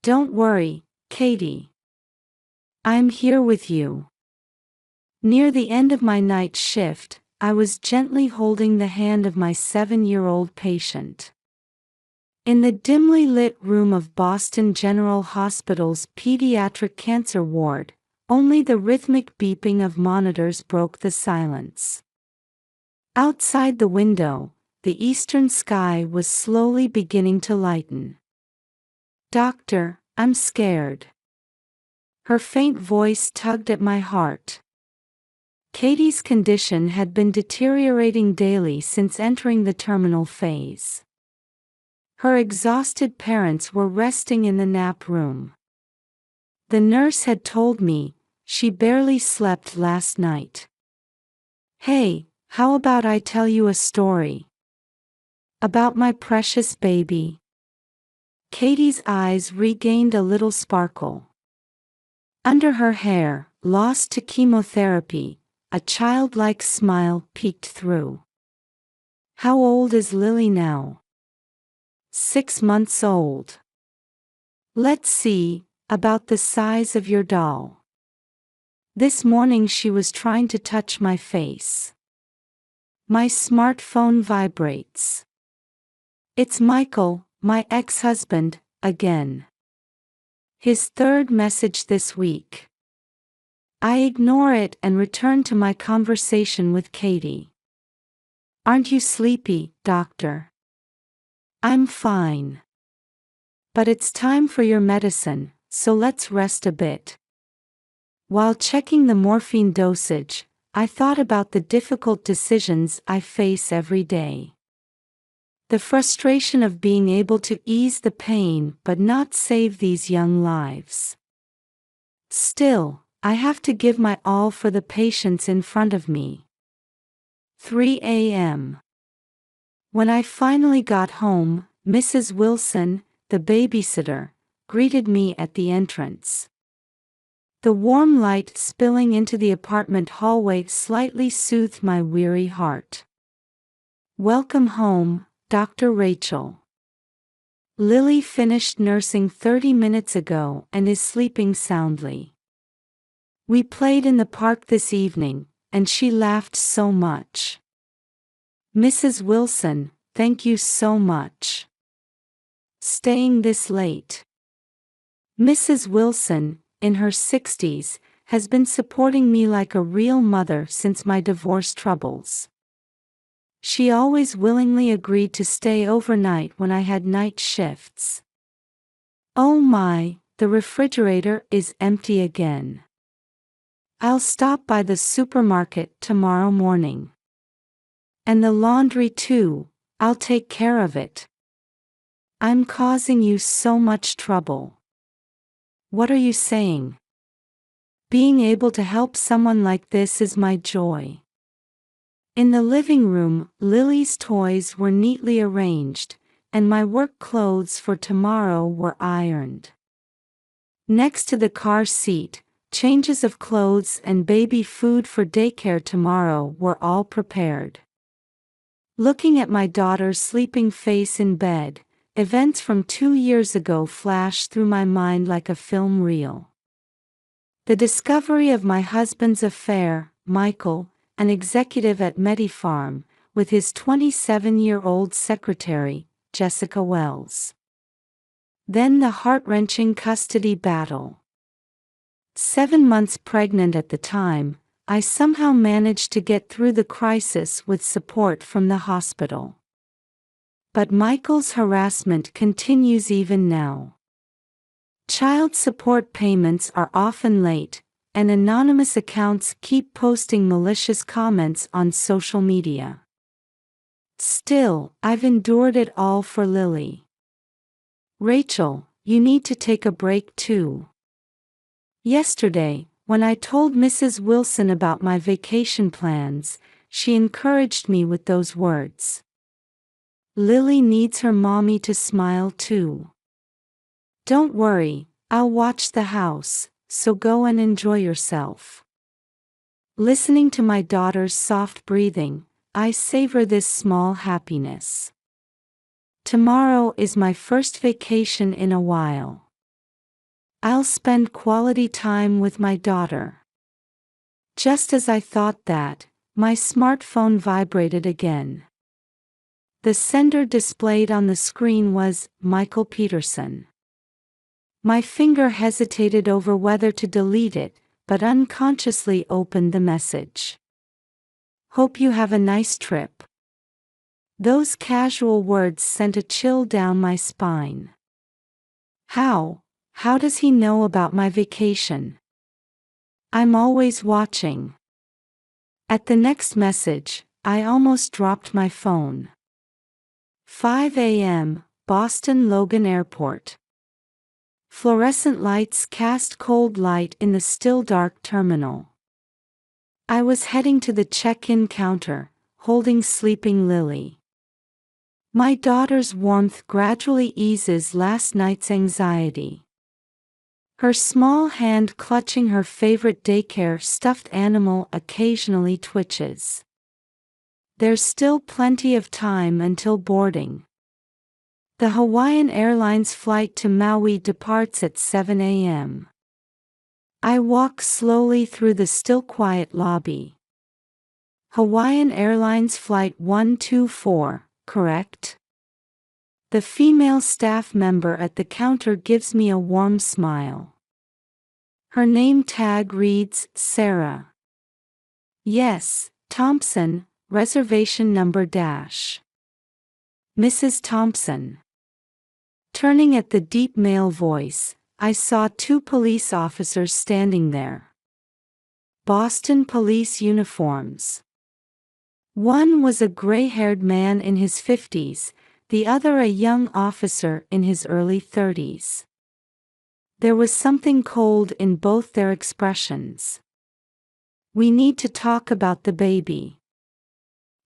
Don't worry, Katie. I'm here with you. Near the end of my night shift, I was gently holding the hand of my 7-year-old patient. In the dimly lit room of Boston General Hospital's pediatric cancer ward, only the rhythmic beeping of monitors broke the silence. Outside the window, the eastern sky was slowly beginning to lighten. "Doctor, I'm scared." Her faint voice tugged at my heart. Katie's condition had been deteriorating daily since entering the terminal phase. Her exhausted parents were resting in the nap room. The nurse had told me she barely slept last night. "Hey, how about I tell you a story about my precious baby?" Katie's eyes regained a little sparkle. Under her hair, lost to chemotherapy, a childlike smile peeked through. "How old is Lily now?" 6 months old. "Let's see, about the size of your doll." This morning she was trying to touch my face. My smartphone vibrates. It's Michael, my ex-husband, again. His third message this week. I ignore it and return to my conversation with Katie. "Aren't you sleepy, doctor?" "I'm fine. But it's time for your medicine, so let's rest a bit." While checking the morphine dosage, I thought about the difficult decisions I face every day. The frustration of being able to ease the pain but not save these young lives. Still, I have to give my all for the patients in front of me. 3 a.m. When I finally got home, Mrs. Wilson, the babysitter, greeted me at the entrance. The warm light spilling into the apartment hallway slightly soothed my weary heart. "Welcome home, Dr. Rachel. Lily finished nursing 30 minutes ago and is sleeping soundly. We played in the park this evening, and she laughed so much." "Mrs. Wilson, thank you so much. Staying this late." Mrs. Wilson, in her 60s, has been supporting me like a real mother since my divorce troubles. She always willingly agreed to stay overnight when I had night shifts. Oh my, the refrigerator is empty again. I'll stop by the supermarket tomorrow morning. And the laundry too, I'll take care of it. I'm causing you so much trouble. What are you saying? Being able to help someone like this is my joy. In the living room, Lily's toys were neatly arranged, and my work clothes for tomorrow were ironed. Next to the car seat, changes of clothes and baby food for daycare tomorrow were all prepared. Looking at my daughter's sleeping face in bed, events from 2 years ago flashed through my mind like a film reel. The discovery of my husband's affair, Michael, an executive at MediFarm, with his 27-year-old secretary, Jessica Wells. Then the heart-wrenching custody battle. 7 months pregnant at the time, I somehow managed to get through the crisis with support from the hospital. But Michael's harassment continues even now. Child support payments are often late, and anonymous accounts keep posting malicious comments on social media. Still, I've endured it all for Lily. "Rachel, you need to take a break too." Yesterday, when I told Mrs. Wilson about my vacation plans, she encouraged me with those words. "Lily needs her mommy to smile too. Don't worry, I'll watch the house, so go and enjoy yourself." Listening to my daughter's soft breathing, I savor this small happiness. Tomorrow is my first vacation in a while. I'll spend quality time with my daughter. Just as I thought that, my smartphone vibrated again. The sender displayed on the screen was Michael Peterson. My finger hesitated over whether to delete it, but unconsciously opened the message. Hope you have a nice trip. Those casual words sent a chill down my spine. How does he know about my vacation? I'm always watching. At the next message, I almost dropped my phone. 5 a.m., Boston Logan Airport. Fluorescent lights cast cold light in the still dark terminal. I was heading to the check-in counter, holding sleeping Lily. My daughter's warmth gradually eases last night's anxiety. Her small hand clutching her favorite daycare stuffed animal occasionally twitches. There's still plenty of time until boarding. The Hawaiian Airlines flight to Maui departs at 7 a.m. I walk slowly through the still quiet lobby. Hawaiian Airlines Flight 124, correct? The female staff member at the counter gives me a warm smile. Her name tag reads, Sarah. Yes, Thompson, reservation number dash. Mrs. Thompson. Turning at the deep male voice, I saw two police officers standing there. Boston police uniforms. One was a gray-haired man in his 50s, the other a young officer in his early 30s. There was something cold in both their expressions. We need to talk about the baby.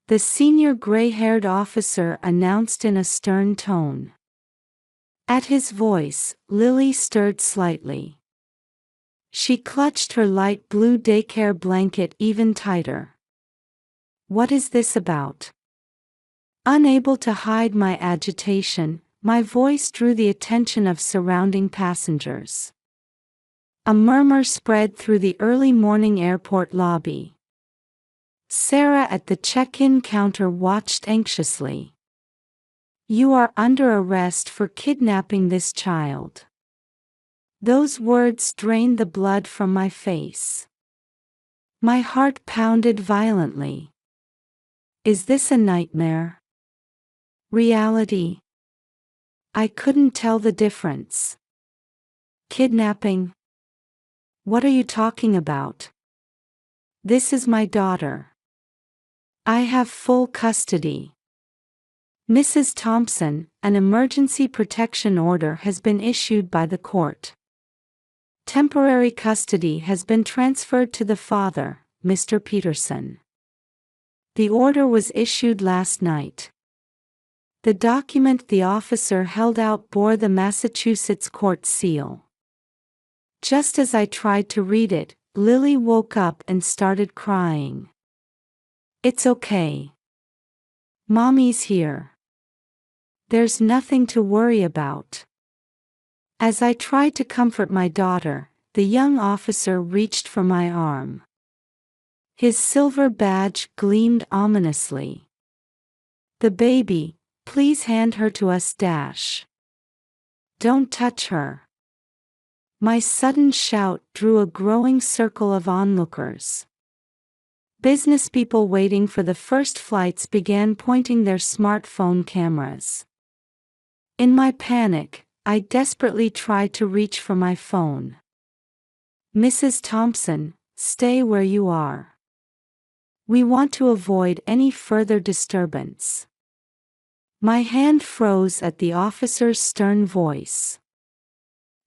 The senior gray-haired officer announced in a stern tone. At his voice, Lily stirred slightly. She clutched her light blue daycare blanket even tighter. What is this about? Unable to hide my agitation, my voice drew the attention of surrounding passengers. A murmur spread through the early morning airport lobby. Sarah at the check-in counter watched anxiously. You are under arrest for kidnapping this child. Those words drained the blood from my face. My heart pounded violently. Is this a nightmare? Reality? I couldn't tell the difference. Kidnapping? What are you talking about? This is my daughter. I have full custody. Mrs. Thompson, an emergency protection order has been issued by the court. Temporary custody has been transferred to the father, Mr. Peterson. The order was issued last night. The document the officer held out bore the Massachusetts court seal. Just as I tried to read it, Lily woke up and started crying. It's okay. Mommy's here. There's nothing to worry about. As I tried to comfort my daughter, the young officer reached for my arm. His silver badge gleamed ominously. The baby, please hand her to us dash. Don't touch her. My sudden shout drew a growing circle of onlookers. Businesspeople waiting for the first flights began pointing their smartphone cameras. In my panic, I desperately tried to reach for my phone. Mrs. Thompson, stay where you are. We want to avoid any further disturbance. My hand froze at the officer's stern voice.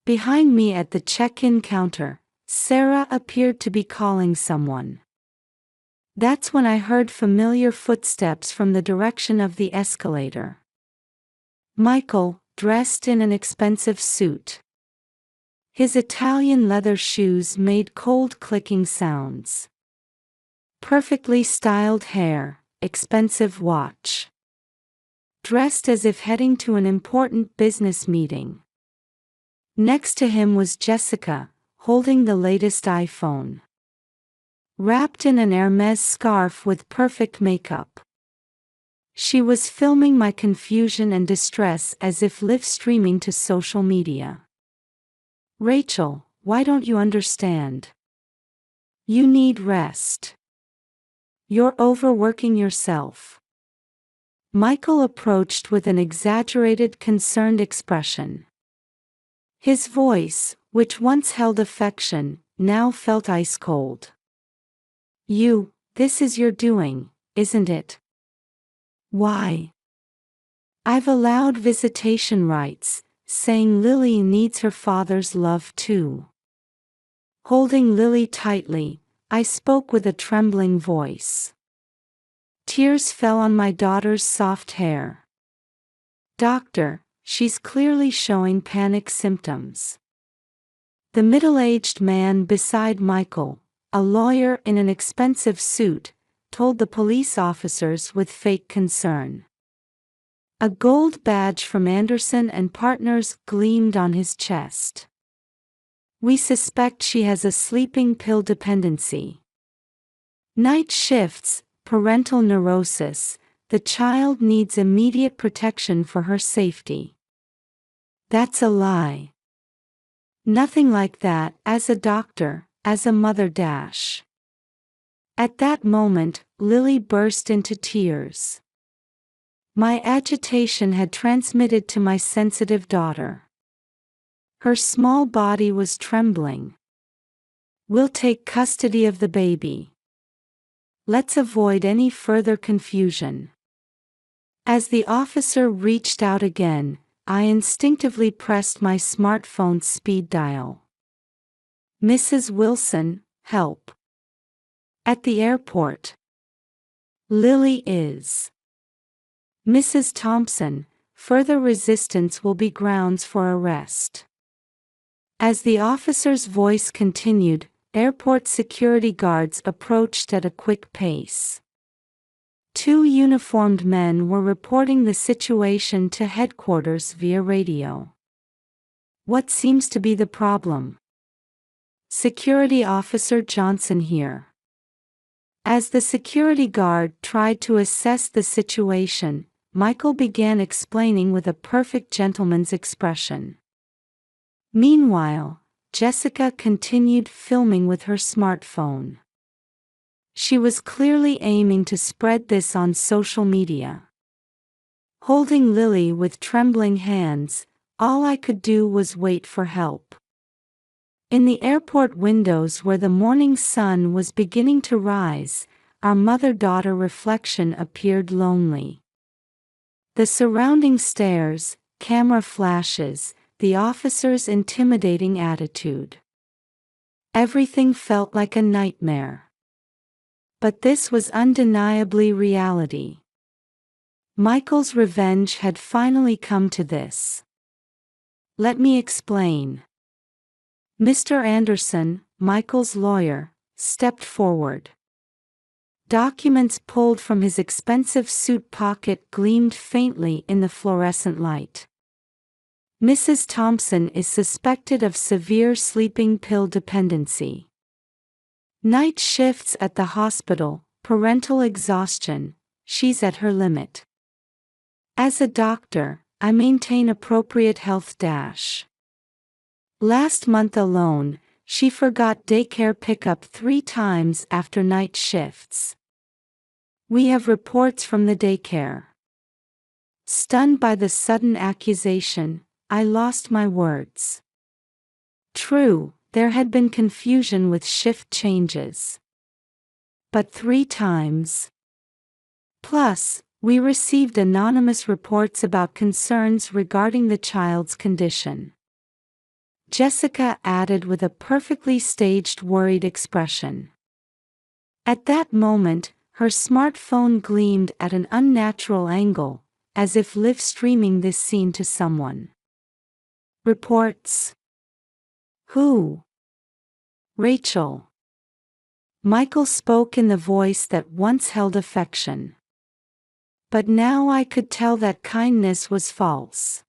Behind me at the check-in counter, Sarah appeared to be calling someone. That's when I heard familiar footsteps from the direction of the escalator. Michael, dressed in an expensive suit. His Italian leather shoes made cold clicking sounds. Perfectly styled hair, expensive watch. Dressed as if heading to an important business meeting. Next to him was Jessica, holding the latest iPhone. Wrapped in an Hermes scarf with perfect makeup. She was filming my confusion and distress as if live streaming to social media. Rachel, why don't you understand? You need rest. You're overworking yourself. Michael approached with an exaggerated, concerned expression. His voice, which once held affection, now felt ice cold. This is your doing, isn't it? Why? I've allowed visitation rights, saying Lily needs her father's love too. Holding Lily tightly, I spoke with a trembling voice. Tears fell on my daughter's soft hair. Doctor, she's clearly showing panic symptoms. The middle-aged man beside Michael, a lawyer in an expensive suit, told the police officers with fake concern. A gold badge from Anderson and Partners gleamed on his chest. We suspect she has a sleeping pill dependency. Night shifts, parental neurosis, the child needs immediate protection for her safety. That's a lie. Nothing like that, as a doctor, as a mother dash. At that moment, Lily burst into tears. My agitation had transmitted to my sensitive daughter. Her small body was trembling. We'll take custody of the baby. Let's avoid any further confusion. As the officer reached out again, I instinctively pressed my smartphone's speed dial. Mrs. Wilson, help. At the airport. Lily is. Mrs. Thompson, further resistance will be grounds for arrest. As the officer's voice continued, airport security guards approached at a quick pace. 2 uniformed men were reporting the situation to headquarters via radio. What seems to be the problem? Security Officer Johnson here. As the security guard tried to assess the situation, Michael began explaining with a perfect gentleman's expression. Meanwhile, Jessica continued filming with her smartphone. She was clearly aiming to spread this on social media. Holding Lily with trembling hands, all I could do was wait for help. In the airport windows where the morning sun was beginning to rise, our mother-daughter reflection appeared lonely. The surrounding stares, camera flashes, the officer's intimidating attitude. Everything felt like a nightmare. But this was undeniably reality. Michael's revenge had finally come to this. Let me explain. Mr. Anderson, Michael's lawyer, stepped forward. Documents pulled from his expensive suit pocket gleamed faintly in the fluorescent light. Mrs. Thompson is suspected of severe sleeping pill dependency. Night shifts at the hospital, parental exhaustion, she's at her limit. As a doctor, I maintain appropriate health dash. Last month alone, she forgot daycare pickup 3 times after night shifts. We have reports from the daycare. Stunned by the sudden accusation, I lost my words. True, there had been confusion with shift changes. But 3 times. Plus, we received anonymous reports about concerns regarding the child's condition. Jessica added with a perfectly staged worried expression. At that moment, her smartphone gleamed at an unnatural angle, as if live streaming this scene to someone. Reports. Who? Rachel. Michael spoke in the voice that once held affection. But now I could tell that kindness was false.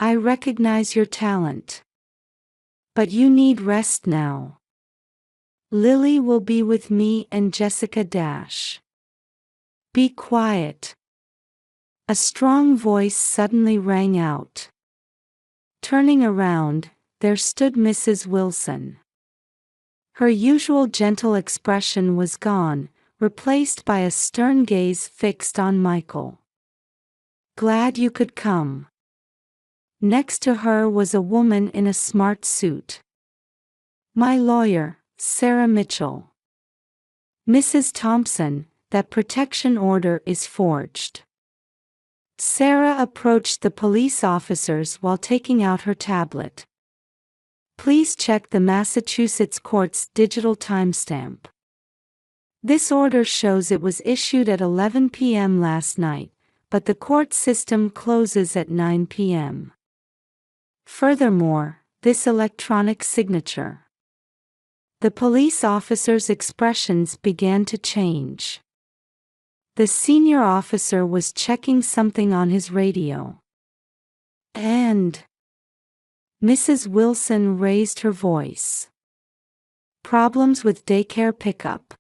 I recognize your talent. But you need rest now. Lily will be with me and Jessica dash. Be quiet. A strong voice suddenly rang out. Turning around, there stood Mrs. Wilson. Her usual gentle expression was gone, replaced by a stern gaze fixed on Michael. Glad you could come. Next to her was a woman in a smart suit. My lawyer, Sarah Mitchell. Mrs. Thompson, that protection order is forged. Sarah approached the police officers while taking out her tablet. Please check the Massachusetts court's digital timestamp. This order shows it was issued at 11 p.m. last night, but the court system closes at 9 p.m. Furthermore, this electronic signature. The police officer's expressions began to change. The senior officer was checking something on his radio. And Mrs. Wilson raised her voice. Problems with daycare pickup.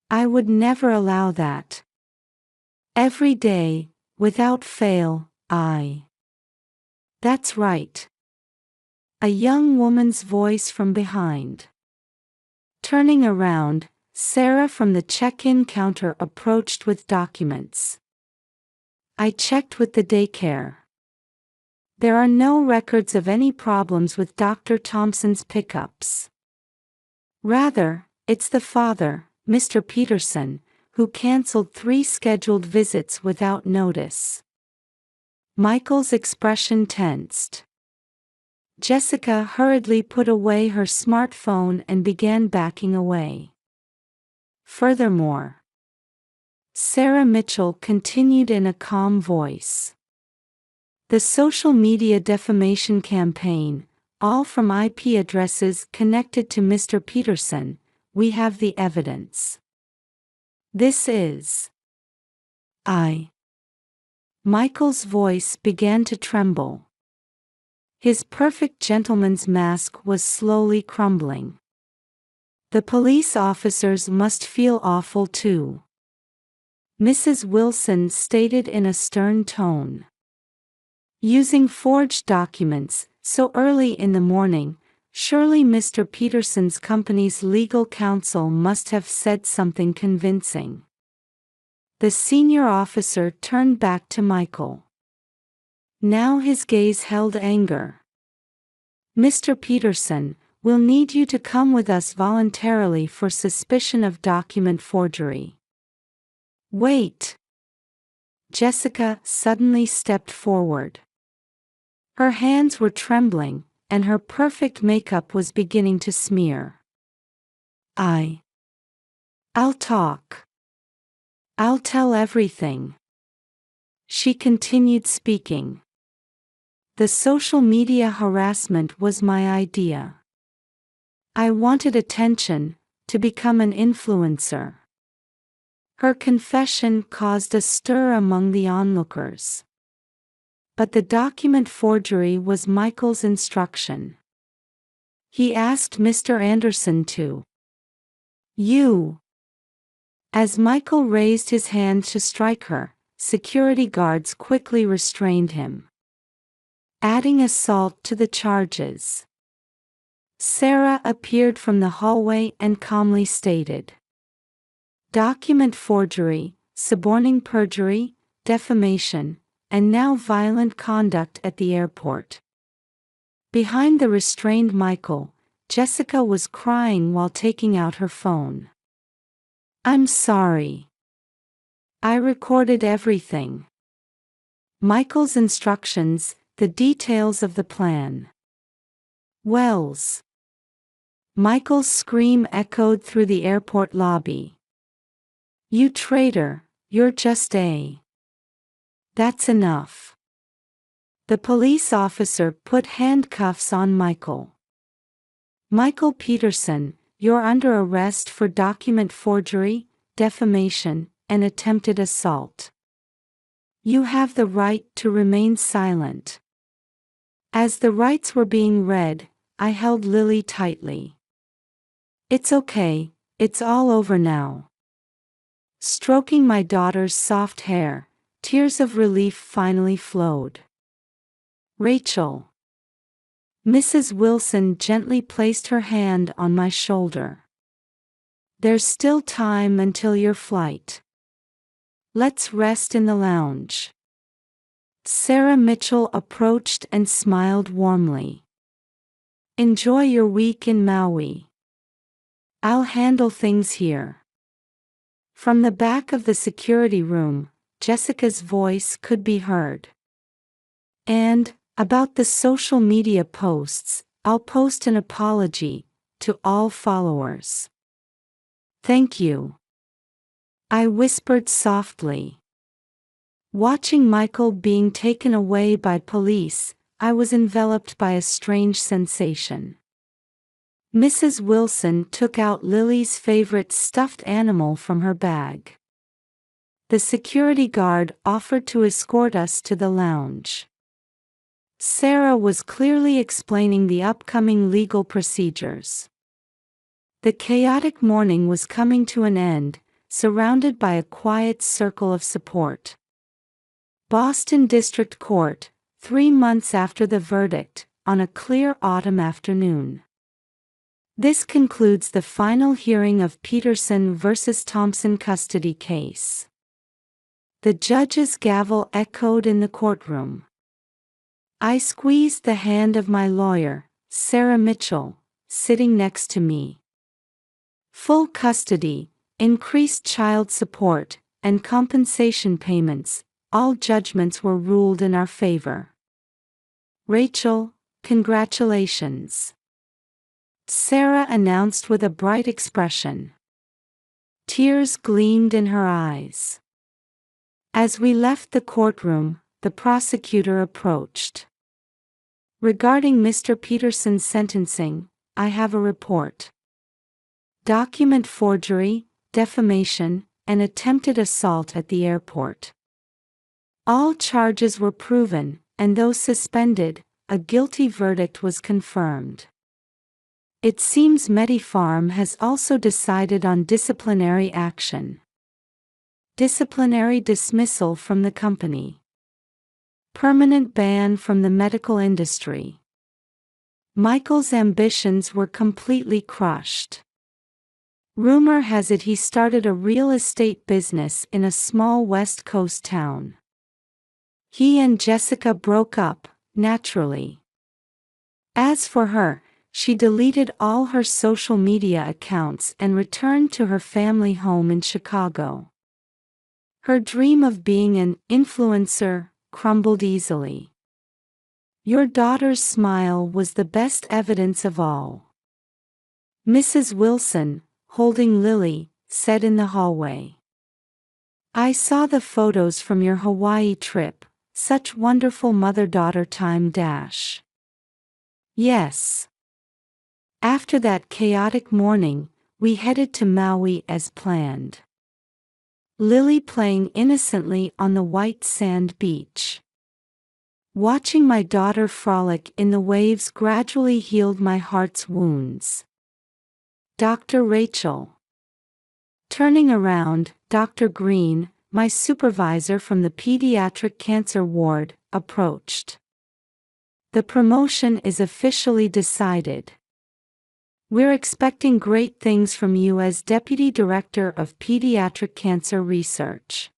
I would never allow that. Every day, without fail, That's right. A young woman's voice from behind. Turning around, Sarah from the check-in counter approached with documents. I checked with the daycare. There are no records of any problems with Dr. Thompson's pickups. Rather, it's the father, Mr. Peterson, who canceled 3 scheduled visits without notice. Michael's expression tensed. Jessica hurriedly put away her smartphone and began backing away. Furthermore, Sarah Mitchell continued in a calm voice. The social media defamation campaign, all from IP addresses connected to Mr. Peterson, we have the evidence. This is Michael's voice began to tremble. His perfect gentleman's mask was slowly crumbling. The police officers must feel awful too. Mrs. Wilson stated in a stern tone. Using forged documents, so early in the morning, surely Mr. Peterson's company's legal counsel must have said something convincing. The senior officer turned back to Michael. Now his gaze held anger. Mr. Peterson, we'll need you to come with us voluntarily for suspicion of document forgery. Wait. Jessica suddenly stepped forward. Her hands were trembling, and her perfect makeup was beginning to smear. I'll talk. I'll tell everything. She continued speaking. The social media harassment was my idea. I wanted attention, to become an influencer. Her confession caused a stir among the onlookers. But the document forgery was Michael's instruction. He asked Mr. Anderson to. You. As Michael raised his hand to strike her, security guards quickly restrained him, adding assault to the charges. Sarah appeared from the hallway and calmly stated. Document forgery, suborning perjury, defamation, and now violent conduct at the airport. Behind the restrained Michael, Jessica was crying while taking out her phone. I'm sorry. I recorded everything. Michael's instructions, the details of the plan. Wells. Michael's scream echoed through the airport lobby. You traitor, you're just a. That's enough. The police officer put handcuffs on Michael. Michael Peterson, you're under arrest for document forgery, defamation, and attempted assault. You have the right to remain silent. As the rites were being read, I held Lily tightly. "It's okay, it's all over now." Stroking my daughter's soft hair, tears of relief finally flowed. "Rachel." Mrs. Wilson gently placed her hand on my shoulder. "There's still time until your flight. Let's rest in the lounge." Sarah Mitchell approached and smiled warmly. "Enjoy your week in Maui. I'll handle things here." From the back of the security room, Jessica's voice could be heard. "And, about the social media posts, I'll post an apology to all followers." "Thank you," I whispered softly. Watching Michael being taken away by police, I was enveloped by a strange sensation. Mrs. Wilson took out Lily's favorite stuffed animal from her bag. The security guard offered to escort us to the lounge. Sarah was clearly explaining the upcoming legal procedures. The chaotic morning was coming to an end, surrounded by a quiet circle of support. Boston District Court, 3 months after the verdict, on a clear autumn afternoon. This concludes the final hearing of Peterson v. Thompson custody case. The judge's gavel echoed in the courtroom. I squeezed the hand of my lawyer, Sarah Mitchell, sitting next to me. Full custody, increased child support, and compensation payments, all judgments were ruled in our favor. "Rachel, congratulations," Sarah announced with a bright expression. Tears gleamed in her eyes. As we left the courtroom, the prosecutor approached. "Regarding Mr. Peterson's sentencing, I have a report. Document forgery, defamation, and attempted assault at the airport. All charges were proven, and though suspended, a guilty verdict was confirmed. It seems MediPharm has also decided on disciplinary action. Disciplinary dismissal from the company. Permanent ban from the medical industry." Michael's ambitions were completely crushed. Rumor has it he started a real estate business in a small West Coast town. He and Jessica broke up, naturally. As for her, she deleted all her social media accounts and returned to her family home in Chicago. Her dream of being an influencer crumbled easily. Your daughter's smile was the best evidence of all. Mrs. Wilson, holding Lily, said in the hallway. I saw the photos from your Hawaii trip, such wonderful mother-daughter time dash. Yes. After that chaotic morning, we headed to Maui as planned. Lily playing innocently on the white sand beach. Watching my daughter frolic in the waves gradually healed my heart's wounds. Dr. Rachel. Turning around, Dr. Green, my supervisor from the pediatric cancer ward, approached. The promotion is officially decided. We're expecting great things from you as Deputy Director of Pediatric Cancer Research.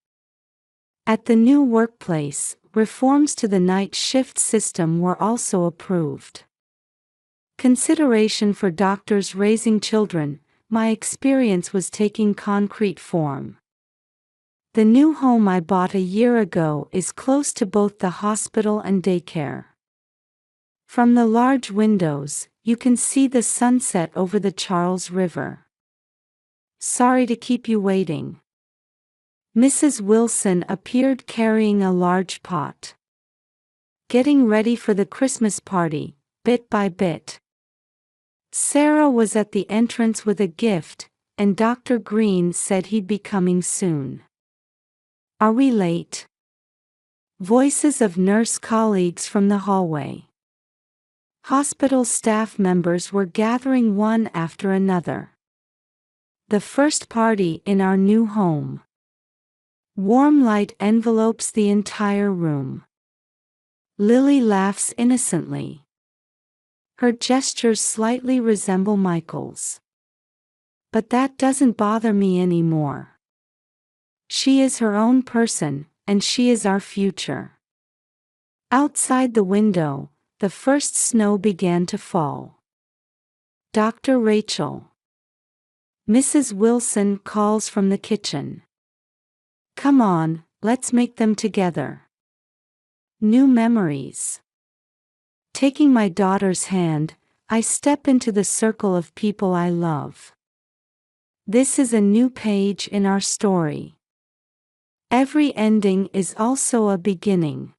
At the new workplace, reforms to the night shift system were also approved. Consideration for doctors raising children, my experience was taking concrete form. The new home I bought a year ago is close to both the hospital and daycare. From the large windows, you can see the sunset over the Charles River. Sorry to keep you waiting. Mrs. Wilson appeared carrying a large pot. Getting ready for the Christmas party, bit by bit. Sarah was at the entrance with a gift, and Dr. Green said he'd be coming soon. Are we late? Voices of nurse colleagues from the hallway. Hospital staff members were gathering one after another. The first party in our new home. Warm light envelopes the entire room. Lily laughs innocently. Her gestures slightly resemble Michael's. But that doesn't bother me anymore. She is her own person, and she is our future. Outside the window, the first snow began to fall. Dr. Rachel. Mrs. Wilson calls from the kitchen. Come on, let's make them together. New memories. Taking my daughter's hand, I step into the circle of people I love. This is a new page in our story. Every ending is also a beginning.